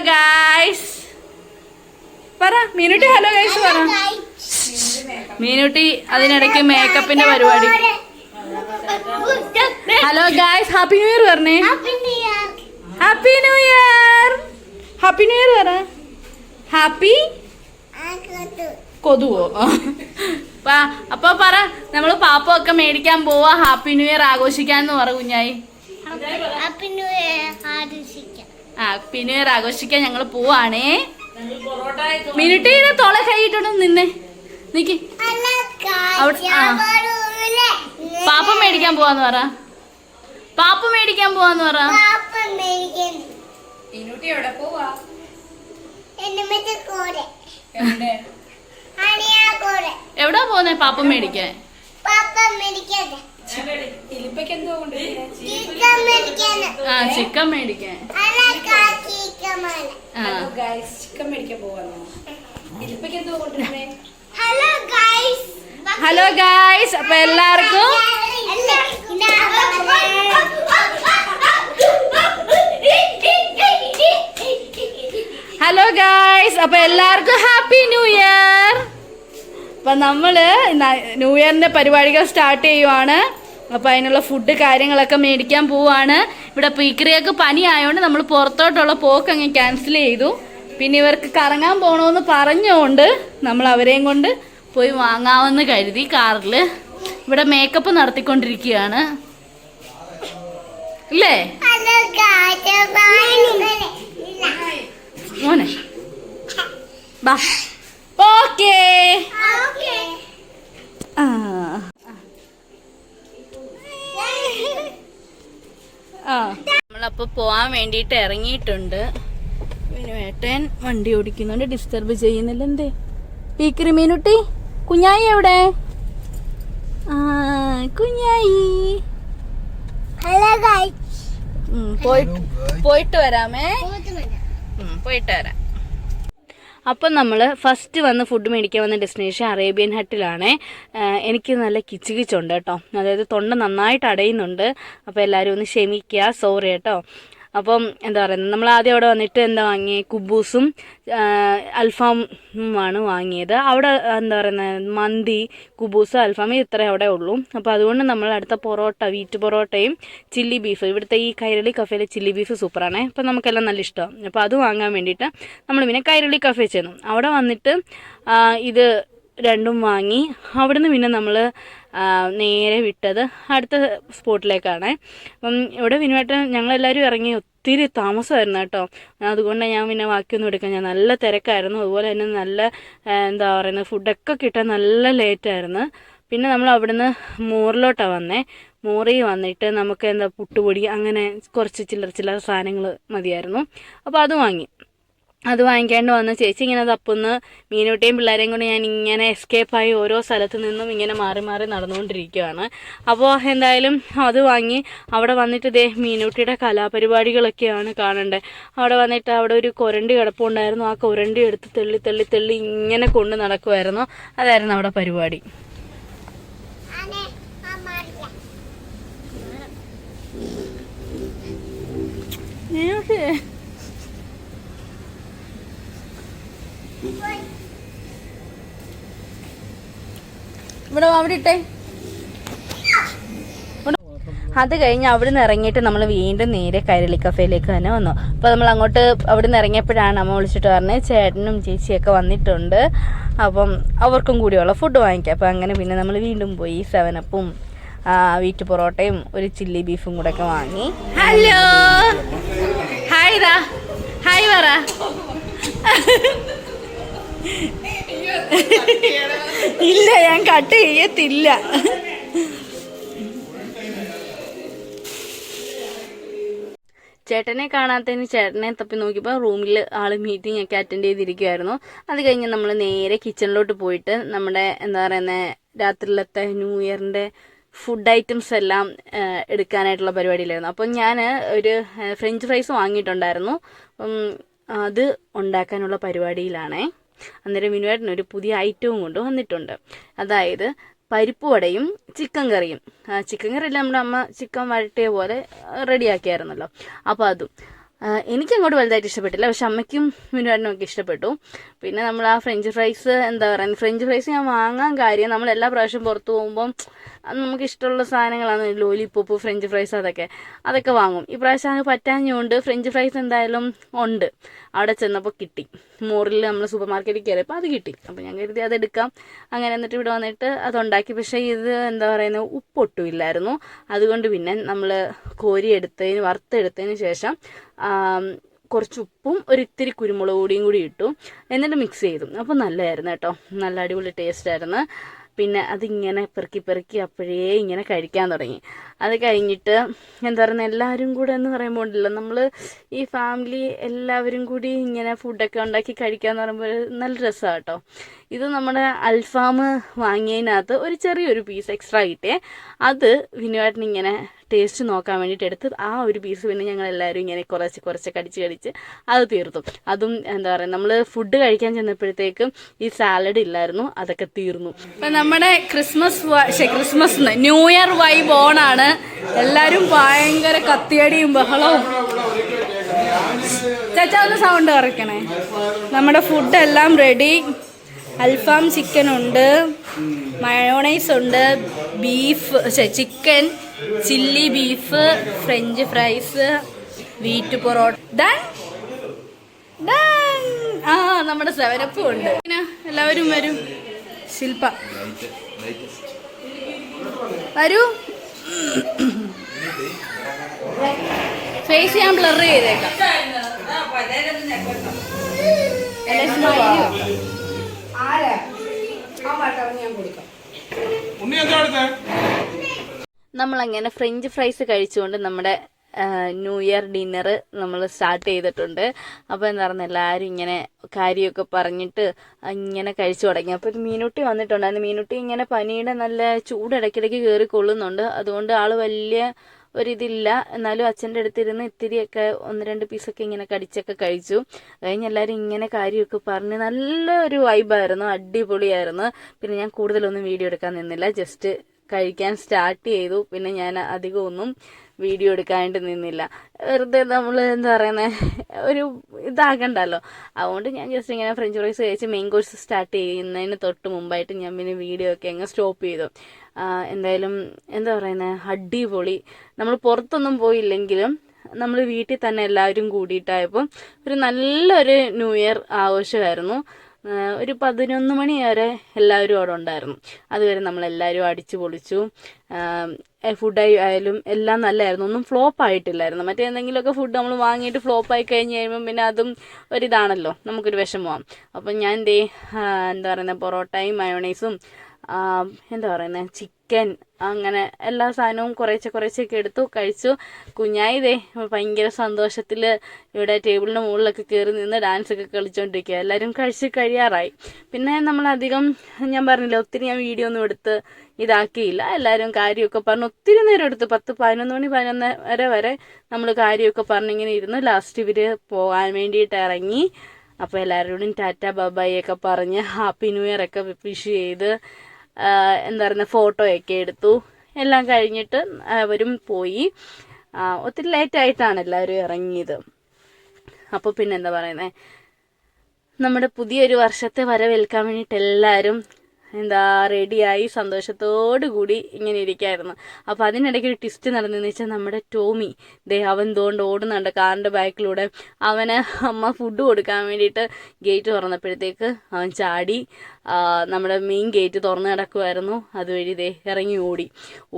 Guys പറ Meenutty hello guys പറ. മീനുട്ടി അതിനിടയ്ക്ക് മേക്കപ്പിന്റെ പരിപാടി. Hello guys happy new year പറഞ്ഞേ. Happy new year. Happy new year പറ. ഹാപ്പി കൊതുവോ അപ്പൊ പറ നമ്മള് പാപ്പ ഒക്കെ മേടിക്കാൻ പോവാ. ഹാപ്പി ന്യൂ ഇയർ ആഘോഷിക്കാന്ന് പറ കുഞ്ഞായി. ഹാപ്പി ന്യൂ ഇയർ ആഘോഷിക്കാൻ ഞങ്ങള് പോവാണേ. മിനിറ്റീനെ തോളെ കൈയിട്ടുണ്ടോ നിന്നെ നിക്ക്. പാപ്പ മേടിക്കാൻ പോവാന്ന് പറ. പാപ്പ മേടിക്കാൻ പോവാന്ന് പറ. എവിടാ പോന്നെ പാപ്പ മേടിക്കാൻ? ചിക്കൻ മേടിക്കാൻ. ഹലോ ഗായ്സ് അപ്പൊ എല്ലാവർക്കും ഹലോ ഗായ്സ് അപ്പൊ എല്ലാവർക്കും ഹാപ്പി ന്യൂ ഇയർ. അപ്പൊ നമ്മള് ന്യൂ ഇയറിന്റെ പരിപാടികൾ സ്റ്റാർട്ട് ചെയ്യുവാണ്. അപ്പൊ അതിനുള്ള ഫുഡ് കാര്യങ്ങളൊക്കെ മേടിക്കാൻ പോവാണ്. ഇവിടെ പീക്രിയൊക്കെ പനി ആയതുകൊണ്ട് നമ്മൾ പുറത്തോട്ടുള്ള പോക്ക് അങ്ങ് ക്യാൻസൽ ചെയ്തു. പിന്നെ ഇവർക്ക് കറങ്ങാൻ പോകണമെന്ന് പറഞ്ഞുകൊണ്ട് നമ്മൾ അവരെയും കൊണ്ട് പോയി വാങ്ങാമെന്ന് കരുതി കാറിൽ. ഇവിടെ മേക്കപ്പ് നടത്തിക്കൊണ്ടിരിക്കുകയാണ് ഇല്ലേ മോനെ? ബാ ഓക്കേ. നമ്മളപ്പോ പോവാൻ വേണ്ടിട്ട് ഇറങ്ങിയിട്ടുണ്ട്. ഏട്ടൻ വണ്ടി ഓടിക്കുന്നുണ്ട്, ഡിസ്റ്റർബ് ചെയ്യുന്നില്ല. എന്തേ പീക്കറി മീനുട്ടി? കുഞ്ഞായി എവിടെ? കുഞ്ഞായി പോയിട്ട് വരാമേ. പോയിട്ട് വരാം. അപ്പം നമ്മൾ ഫസ്റ്റ് വന്ന് ഫുഡ് മേടിക്കാൻ വന്ന ഡെസ്റ്റിനേഷൻ അറേബ്യൻ ഹട്ടിലാണേ. എനിക്ക് നല്ല കിച്ച് കിച്ചുണ്ട് കേട്ടോ, അതായത് തൊണ്ട നന്നായിട്ട് അടയുന്നുണ്ട്. അപ്പോൾ എല്ലാവരും ഒന്ന് ക്ഷമിക്കുക, സോറി കേട്ടോ. അപ്പം എന്താ പറയുന്നത്, നമ്മൾ ആദ്യം അവിടെ വന്നിട്ട് എന്താ വാങ്ങിയത്, കുബൂസും അൽഫാമുമാണ് വാങ്ങിയത്. അവിടെ എന്താ പറയുന്നത്, മന്തി, കുബൂസ്, അൽഫാം ഇത്രേ അവിടെ ഉള്ളൂ. അപ്പോൾ അതുകൊണ്ട് നമ്മൾ അടുത്ത പൊറോട്ട, വീറ്റ് പൊറോട്ടയും ചില്ലി ബീഫ്, ഇവിടുത്തെ ഈ കൈരളി കഫേയിലെ ചില്ലി ബീഫ് സൂപ്പറാണേ. അപ്പോൾ നമുക്കെല്ലാം നല്ല ഇഷ്ടമാണ്. അപ്പോൾ അത് വാങ്ങാൻ വേണ്ടിയിട്ട് നമ്മൾ പിന്നെ കൈരളി കഫേ ചെന്നു. അവിടെ വന്നിട്ട് ഇത് രണ്ടും വാങ്ങി. അവിടുന്ന് പിന്നെ നമ്മൾ നേരെ വിട്ടത് അടുത്ത സ്പോട്ടിലേക്കാണ്. അപ്പം ഇവിടെ വിനുവേട്ടൻ ഞങ്ങളെല്ലാവരും ഇറങ്ങി ഒത്തിരി താമസമായിരുന്നു കേട്ടോ. അതുകൊണ്ട് ഞാൻ പിന്നെ ബാക്കിയൊന്നും എടുക്കാൻ, ഞാൻ നല്ല തിരക്കായിരുന്നു. അതുപോലെ തന്നെ നല്ല എന്താ പറയുന്നത്, ഫുഡൊക്കെ കിട്ടാൻ നല്ല ലേറ്റായിരുന്നു. പിന്നെ നമ്മൾ അവിടുന്ന് മോറിലോട്ടാണ് വന്നേ. മോറിൽ വന്നിട്ട് നമുക്ക് എന്താ പുട്ടുപൊടി അങ്ങനെ കുറച്ച് ചില്ലറ സാധനങ്ങൾ മതിയായിരുന്നു. അപ്പോൾ അത് വാങ്ങി. അത് വാങ്ങിക്കാണ്ട് വന്ന് ചേച്ചി ഇങ്ങനെ തപ്പുന്ന്. മീനുട്ടിയും പിള്ളേരെയും കൊണ്ട് ഞാൻ ഇങ്ങനെ എസ്കേപ്പായി ഓരോ സ്ഥലത്ത് നിന്നും ഇങ്ങനെ മാറി മാറി നടന്നുകൊണ്ടിരിക്കുകയാണ്. അപ്പോൾ എന്തായാലും അത് വാങ്ങി. അവിടെ വന്നിട്ട് ഇതേ മീനുട്ടിയുടെ കലാപരിപാടികളൊക്കെയാണ് കാണേണ്ടത്. അവിടെ വന്നിട്ട് അവിടെ ഒരു കൊരണ്ടി കിടപ്പുണ്ടായിരുന്നു. ആ കൊരണ്ടി എടുത്ത് തെള്ളി തെള്ളി തെള്ളി ഇങ്ങനെ കൊണ്ട് നടക്കുമായിരുന്നു. അതായിരുന്നു അവിടെ പരിപാടി. ഇവിടെ അവിടെ ഇട്ടേ. അത് കഴിഞ്ഞ് അവിടെ നിന്ന് ഇറങ്ങിയിട്ട് നമ്മൾ വീണ്ടും നേരെ കൈരളി കഫേയിലേക്ക് തന്നെ വന്നു. അപ്പോൾ നമ്മൾ അങ്ങോട്ട് അവിടെ നിന്ന് ഇറങ്ങിയപ്പോഴാണ് അമ്മ വിളിച്ചിട്ട് പറഞ്ഞത് ചേട്ടനും ചേച്ചിയൊക്കെ വന്നിട്ടുണ്ട്, അപ്പം അവർക്കും കൂടിയുള്ള ഫുഡ് വാങ്ങിക്കാം. അപ്പോൾ അങ്ങനെ പിന്നെ നമ്മൾ വീണ്ടും പോയി 7-അപ്പും വീറ്റ് പൊറോട്ടയും ഒരു ചില്ലി ബീഫും കൂടെ ഒക്കെ വാങ്ങി. ഹലോ ഹായ് ദാ ഹായ് പറ. ഇല്ല, ഞാൻ കട്ട് ചെയ്യത്തില്ല. ചേട്ടനെ കാണാത്തതിന് ചേട്ടനെ തപ്പി നോക്കിയപ്പോൾ റൂമിൽ ആൾ മീറ്റിംഗ് ഒക്കെ അറ്റൻഡ് ചെയ്തിരിക്കുമായിരുന്നു. അത് കഴിഞ്ഞ് നമ്മൾ നേരെ കിച്ചണിലോട്ട് പോയിട്ട് നമ്മുടെ എന്താ പറയുന്നത് രാത്രിയിലത്തെ ന്യൂ ഇയറിൻ്റെ ഫുഡ് ഐറ്റംസ് എല്ലാം എടുക്കാനായിട്ടുള്ള പരിപാടിയിലായിരുന്നു. അപ്പം ഞാൻ ഒരു ഫ്രഞ്ച് ഫ്രൈസ് വാങ്ങിയിട്ടുണ്ടായിരുന്നു. അത് ഉണ്ടാക്കാനുള്ള പരിപാടിയിലാണേ. അന്നേരം വിനുവേട്ടനൊരു പുതിയ ഐറ്റവും കൊണ്ട് വന്നിട്ടുണ്ട്. അതായത് പരിപ്പ് വടയും ചിക്കൻ കറിയും. ചിക്കൻ കറിയിൽ നമ്മുടെ അമ്മ ചിക്കൻ വഴട്ടിയ പോലെ റെഡിയാക്കിയായിരുന്നല്ലോ. അപ്പോൾ അതും എനിക്കങ്ങോട്ട് വലുതായിട്ട് ഇഷ്ടപ്പെട്ടില്ല, പക്ഷെ അമ്മയ്ക്കും മിനുവേട്ടനും ഒക്കെ ഇഷ്ടപ്പെട്ടു. പിന്നെ നമ്മൾ ആ ഫ്രഞ്ച് ഫ്രൈസ് എന്താ പറയുക, ഫ്രഞ്ച് ഫ്രൈസ് ഞാൻ വാങ്ങാൻ കാര്യം നമ്മൾ എല്ലാ പ്രാവശ്യം പുറത്ത് പോകുമ്പം നമുക്ക് ഇഷ്ടമുള്ള സാധനങ്ങളാണ്, ലോലിപോപ്പ്, ഫ്രഞ്ച് ഫ്രൈസ്, അതൊക്കെ വാങ്ങും. ഈ പ്രാവശ്യം അത് പറ്റാഞ്ഞുകൊണ്ട് ഫ്രഞ്ച് ഫ്രൈസ് എന്തായാലും ഉണ്ട്, അവിടെ ചെന്നപ്പോൾ കിട്ടി. മോറിൽ നമ്മൾ സൂപ്പർ മാർക്കറ്റിൽ കയറിയപ്പോൾ അത് കിട്ടി. അപ്പോൾ ഞാൻ കരുതി അതെടുക്കാം. അങ്ങനെ എന്നിട്ട് ഇവിടെ വന്നിട്ട് അതുണ്ടാക്കി. പക്ഷേ ഇത് എന്താ പറയുന്നത്, ഉപ്പൊട്ടും ഇല്ലായിരുന്നു. അതുകൊണ്ട് പിന്നെ നമ്മൾ വറുത്തെടുത്തതിന് ശേഷം കുറച്ച് ഉപ്പും ഒരിത്തിരി കുരുമുളക് പൊടിയും കൂടി ഇട്ടു, എന്നിട്ട് മിക്സ് ചെയ്തു. അപ്പോൾ നല്ലതായിരുന്നു കേട്ടോ, നല്ല അടിപൊളി ടേസ്റ്റായിരുന്നു. പിന്നെ അതിങ്ങനെ പെറുക്കി അപ്പോഴേ ഇങ്ങനെ കഴിക്കാൻ തുടങ്ങി. അത് കഴിഞ്ഞിട്ട് എന്താ പറയുക, എല്ലാവരും കൂടെ എന്ന് പറയുമ്പോൾ ഉണ്ടല്ലോ, നമ്മൾ ഈ ഫാമിലി എല്ലാവരും കൂടി ഇങ്ങനെ ഫുഡൊക്കെ ഉണ്ടാക്കി കഴിക്കാമെന്ന് പറയുമ്പോൾ നല്ല രസമാണ് കേട്ടോ. ഇത് നമ്മുടെ അൽഫാം വാങ്ങിയതിനകത്ത് ഒരു ചെറിയൊരു പീസ് എക്സ്ട്രാ കിട്ടിയേ, അത് വിനുവേട്ടൻ ഇങ്ങനെ ടേസ്റ്റ് നോക്കാൻ വേണ്ടിയിട്ട് എടുത്ത് ആ ഒരു പീസ് പിന്നെ ഞങ്ങൾ എല്ലാവരും ഇങ്ങനെ കുറച്ച് കടിച്ച് അത് തീർത്തു. അതും എന്താ പറയുക, നമ്മൾ ഫുഡ് കഴിക്കാൻ ചെന്നപ്പോഴത്തേക്കും ഈ സാലഡ് ഇല്ലായിരുന്നു, അതൊക്കെ തീർന്നു. അപ്പം നമ്മുടെ ക്രിസ്മസ് ന്യൂ ഇയർ വൈബ് ഓണാണ്. എല്ലാവരും ഭയങ്കര കത്തിയടിയും ബഹളവും. ചേച്ചാ ഒന്ന് സൗണ്ട് കുറയ്ക്കണേ. നമ്മുടെ ഫുഡെല്ലാം റെഡി. അൽഫാം ചിക്കൻ ഉണ്ട്, മയോണൈസ് ഉണ്ട്, chicken, chilli beef, French fries, wheat parotta. നമ്മുടെ സെവനപ്പും ഉണ്ട്. പിന്നെ എല്ലാവരും വരും. ശില്പ വരൂ. ഫേസ് ഞാൻ ബ്ലർ ചെയ്തേക്കാം. നമ്മളങ്ങനെ ഫ്രഞ്ച് ഫ്രൈസ് കഴിച്ചുകൊണ്ട് നമ്മുടെ ന്യൂ ഇയർ ഡിന്നർ നമ്മൾ സ്റ്റാർട്ട് ചെയ്തിട്ടുണ്ട്. അപ്പോൾ എന്താ പറയുക, എല്ലാവരും ഇങ്ങനെ കാര്യമൊക്കെ പറഞ്ഞിട്ട് ഇങ്ങനെ കഴിച്ചു തുടങ്ങി. അപ്പോൾ ഒരു മീനുട്ടി വന്നിട്ടുണ്ടായിരുന്നു. മീനുട്ടി ഇങ്ങനെ പനിയുടെ നല്ല ചൂട് ഇടയ്ക്കിടയ്ക്ക് കയറിക്കൊള്ളുന്നുണ്ട്. അതുകൊണ്ട് ആൾ വലിയ ഒരിതില്ല. എന്നാലും അച്ഛൻ്റെ അടുത്തിരുന്ന് ഇത്തിരിയൊക്കെ 1-2 പീസൊക്കെ ഇങ്ങനെ കടിച്ചൊക്കെ കഴിച്ചു. കഴിഞ്ഞ് എല്ലാവരും ഇങ്ങനെ കാര്യമൊക്കെ പറഞ്ഞ് നല്ലൊരു വൈബായിരുന്നു, അടിപൊളിയായിരുന്നു. പിന്നെ ഞാൻ കൂടുതലൊന്നും വീഡിയോ എടുക്കാൻ നിന്നില്ല, ജസ്റ്റ് കഴിക്കാൻ സ്റ്റാർട്ട് ചെയ്തു. പിന്നെ ഞാൻ അധികം ഒന്നും വീഡിയോ എടുക്കാനായിട്ട് നിന്നില്ല. വെറുതെ നമ്മൾ എന്താ പറയുന്നത്, ഒരു ഇതാകണ്ടല്ലോ. അതുകൊണ്ട് ഞാൻ ജസ്റ്റ് ഇങ്ങനെ ഫ്രഞ്ച് ഫ്രൈസ് കഴിച്ച് മെയിൻ കോഴ്സ് സ്റ്റാർട്ട് ചെയ്യുന്നതിന് തൊട്ട് മുമ്പായിട്ട് ഞാൻ പിന്നെ വീഡിയോ ഒക്കെ അങ്ങ് സ്റ്റോപ്പ് ചെയ്തു. എന്തായാലും എന്താ പറയുന്നത്, അടിപൊളി. നമ്മൾ പുറത്തൊന്നും പോയില്ലെങ്കിലും നമ്മൾ വീട്ടിൽ തന്നെ എല്ലാവരും കൂടിയിട്ടായപ്പോൾ ഒരു നല്ലൊരു ന്യൂ ഇയർ ആഘോഷമായിരുന്നു. ഒരു 11 മണി വരെ എല്ലാവരും അവിടെ ഉണ്ടായിരുന്നു. അതുവരെ നമ്മളെല്ലാവരും അടിച്ചു പൊളിച്ചു. ഫുഡായി ആയാലും എല്ലാം നല്ലതായിരുന്നു, ഒന്നും ഫ്ലോപ്പ് ആയിട്ടില്ലായിരുന്നു. മറ്റേ എന്തെങ്കിലുമൊക്കെ ഫുഡ് നമ്മൾ വാങ്ങിയിട്ട് ഫ്ലോപ്പായി കഴിഞ്ഞ് കഴിയുമ്പം പിന്നെ അതും ഒരിതാണല്ലോ, നമുക്കൊരു വിഷമമാണ്. അപ്പം ഞാൻ എന്താ പറയുന്നത്, പൊറോട്ടയും മയോണൈസും എന്താ പറയുന്നത്, ചിക്കൻ, അങ്ങനെ എല്ലാ സാധനവും കുറേശ്ശൊക്കെ എടുത്തു കഴിച്ചു. കുഞ്ഞായി ഭയങ്കര സന്തോഷത്തിൽ ഇവിടെ ടേബിളിൻ്റെ മുകളിലൊക്കെ കയറി നിന്ന് ഡാൻസൊക്കെ കളിച്ചുകൊണ്ടിരിക്കുക. എല്ലാവരും കഴിയാറായി. പിന്നെ നമ്മളധികം ഞാൻ പറഞ്ഞില്ല, ഒത്തിരി ഞാൻ വീഡിയോ ഒന്നും എടുത്ത് ഇതാക്കിയില്ല. എല്ലാവരും കാര്യമൊക്കെ പറഞ്ഞ് ഒത്തിരി നേരം എടുത്ത് 10-11 മണി 11 വരെ നമ്മൾ കാര്യമൊക്കെ പറഞ്ഞിങ്ങനെ ഇരുന്ന് ലാസ്റ്റ് ഇവർ പോകാൻ വേണ്ടിയിട്ട് ഇറങ്ങി. അപ്പോൾ എല്ലാവരോടും ടാറ്റ ബൈ ഒക്കെ പറഞ്ഞ് ഹാപ്പി ന്യൂ ഇയർ ഒക്കെ വിഷ് ചെയ്ത് എന്താ പറയുന്നത്, ഫോട്ടോയൊക്കെ എടുത്തു. എല്ലാം കഴിഞ്ഞിട്ട് അവരും പോയി. ഒത്തിരി ലേറ്റായിട്ടാണ് എല്ലാവരും ഇറങ്ങിയത്. അപ്പോൾ പിന്നെ എന്താ പറയുന്നത്, നമ്മുടെ പുതിയൊരു വർഷത്തെ വരവേൽക്കാൻ വേണ്ടിയിട്ട് എല്ലാവരും റെഡിയായി സന്തോഷത്തോടു കൂടി ഇങ്ങനെ ഇരിക്കുകയായിരുന്നു. അപ്പോൾ അതിനിടയ്ക്ക് ഒരു ട്വിസ്റ്റ് നടന്നതെന്ന് വെച്ചാൽ, നമ്മുടെ ടോമി അവൻ ഓടുന്നുണ്ട് കാറിൻ്റെ ബാക്കിലൂടെ. അവന് അമ്മ ഫുഡ് കൊടുക്കാൻ വേണ്ടിയിട്ട് ഗേറ്റ് തുറന്നപ്പോഴത്തേക്ക് അവൻ ചാടി നമ്മുടെ മെയിൻ ഗേറ്റ് തുറന്ന് കിടക്കുമായിരുന്നു. അതുവഴി ഇറങ്ങി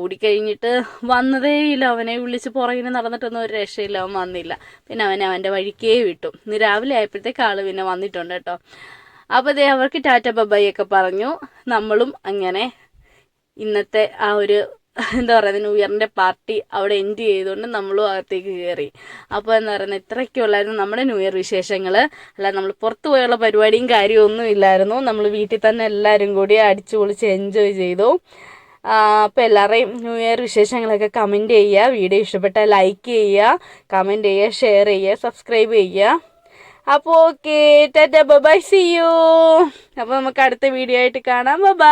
ഓടിക്കഴിഞ്ഞിട്ട് വന്നതേയില്ല. അവനെ വിളിച്ച് പുറകിന് നടന്നിട്ടൊന്നും ഒരു രക്ഷയില്ല, അവൻ വന്നില്ല. പിന്നെ അവൻ്റെ വഴിക്കേ വിട്ടു. ഇന്ന് രാവിലെ ആയപ്പോഴത്തേക്ക് ആൾ പിന്നെ വന്നിട്ടുണ്ട് കേട്ടോ. അപ്പോൾ അവർക്ക് ടാറ്റ ബൈ ഒക്കെ പറഞ്ഞു. നമ്മളും അങ്ങനെ ഇന്നത്തെ ആ ഒരു എന്താ പറയുന്നത്, ന്യൂ ഇയറിൻ്റെ പാർട്ടി അവിടെ എൻഡ് ചെയ്തുകൊണ്ട് നമ്മളും അകത്തേക്ക് കയറി. അപ്പോൾ എന്താ പറയുന്നത്, ഇത്രയൊക്കെയുള്ളായിരുന്നു നമ്മുടെ ന്യൂ ഇയർ വിശേഷങ്ങൾ. അല്ല, നമ്മൾ പുറത്ത് പോയുള്ള പരിപാടിയും കാര്യമൊന്നും ഇല്ലായിരുന്നു. നമ്മൾ വീട്ടിൽ തന്നെ എല്ലാവരും കൂടി അടിച്ചു പൊളിച്ച് എൻജോയ് ചെയ്തു. അപ്പോൾ എല്ലാവരുടെയും ന്യൂ ഇയർ വിശേഷങ്ങളൊക്കെ കമൻറ്റ് ചെയ്യുക. വീഡിയോ ഇഷ്ടപ്പെട്ടാൽ ലൈക്ക് ചെയ്യുക, കമൻറ്റ് ചെയ്യുക, ഷെയർ ചെയ്യുക, സബ്സ്ക്രൈബ് ചെയ്യുക. അപ്പോൾ okay, tata bye, see you. അപ്പോൾ നമുക്ക് അടുത്ത വീഡിയോ ആയിട്ട് കാണാം. ബൈ.